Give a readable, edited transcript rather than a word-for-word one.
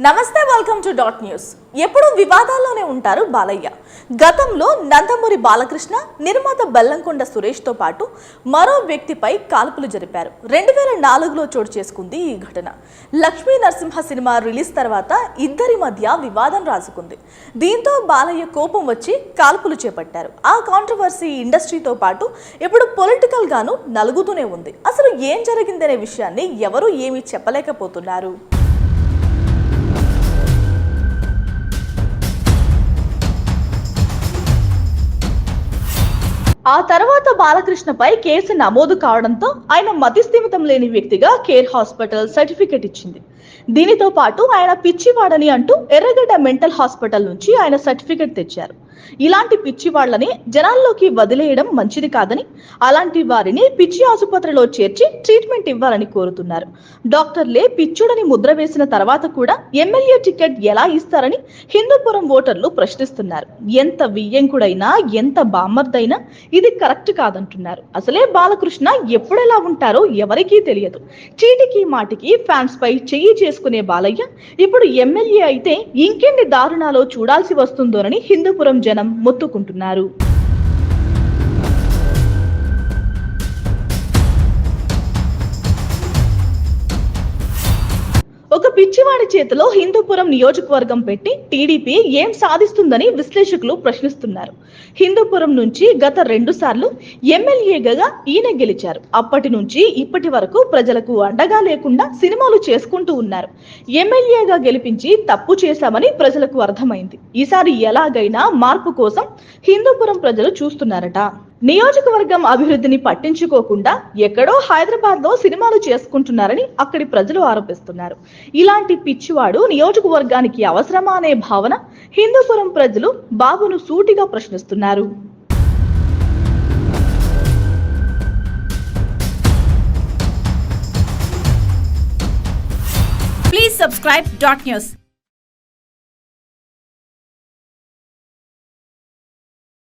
నమస్తే, welcome to dot news. ఎప్పుడు వివాదాల్లోనే ఉంటారు బాలయ్య. గతంలో నందమూరి బాలకృష్ణ, నిర్మాత బెల్లంకొండ సురేష్తో పాటు మరో వ్యక్తిపై కాల్పులు జరిపారు. 2004లో చోటు చేసుకుంది ఈ ఘటన. లక్ష్మీ నరసింహ సినిమా రిలీజ్ తర్వాత ఇద్దరి మధ్య వివాదం రాజుకుంది. దీంతో బాలయ్య కోపం వచ్చి కాల్పులు చేపట్టారు. ఆ కాంట్రవర్సీ ఇండస్ట్రీతో పాటు ఇప్పుడు పొలిటికల్ గాను నలుగుతూనే ఉంది. అసలు ఏం జరిగిందనే విషయాన్ని ఎవరూ ఏమీ చెప్పలేకపోతున్నారు. ఆ తర్వాత బాలకృష్ణపై కేసు నమోదు కావడంతో ఆయన మతిస్థిమితం లేని వ్యక్తిగా కేర్ హాస్పిటల్ సర్టిఫికెట్ ఇచ్చింది. దీనితో పాటు ఆయన పిచ్చివాడని అంటూ ఎర్రగడ్డ మెంటల్ హాస్పిటల్ నుంచి ఆయన సర్టిఫికెట్ తెచ్చారు. ఇలాంటి పిచ్చివాళ్లని జనాల్లోకి వదిలేయడం మంచిది కాదని, అలాంటి వారిని పిచ్చి ఆసుపత్రిలో చేర్చి ట్రీట్మెంట్ ఇవ్వాలని కోరుతున్నారు. డాక్టర్లే పిచ్చుడని ముద్ర వేసిన తర్వాత కూడా ఎమ్మెల్యే టికెట్ ఎలా ఇస్తారని హిందూపురం ఓటర్లు ప్రశ్నిస్తున్నారు. ఎంత వియ్యంకుడైనా, ఎంత బామ్మర్దైనా ఇది కరెక్ట్ కాదంటున్నారు. అసలే బాలకృష్ణ ఎప్పుడెలా ఉంటారో ఎవరికీ తెలియదు. చీటికి మాటికి ఫ్యాన్స్ పై చెయ్యి చేసుకునే బాలయ్య ఇప్పుడు ఎమ్మెల్యే అయితే ఇంకెన్ని దారుణాలో చూడాల్సి వస్తుందోనని హిందూపురం జనం మొత్తుకుంటున్నారు. ఒక పిచ్చివాడి చేతిలో హిందూపురం నియోజకవర్గం పెట్టి టీడీపీ ఏం సాధిస్తుందని విశ్లేషకులు ప్రశ్నిస్తున్నారు. హిందూపురం నుంచి గత 2 సార్లు ఎమ్మెల్యేగా ఈయన గెలిచారు. అప్పటి నుంచి ఇప్పటి వరకు ప్రజలకు అండగా లేకుండా సినిమాలు చేసుకుంటూ ఉన్నారు. ఎమ్మెల్యేగా గెలిపించి తప్పు చేశామని ప్రజలకు అర్థమైంది. ఈసారి ఎలాగైనా మార్పు కోసం హిందూపురం ప్రజలు చూస్తున్నారట. నియోజకవర్గం అభివృద్ధిని పట్టించుకోకుండా ఎక్కడో హైదరాబాద్ లో సినిమాలు చేసుకుంటున్నారని అక్కడి ప్రజలు ఆరోపిస్తున్నారు. ఇలాంటి పిచ్చివాడు నియోజకవర్గానికి అవసరమా అనే భావన హిందూపురం ప్రజలు బాబును సూటిగా ప్రశ్నిస్తున్నారు. Please subscribe dot news.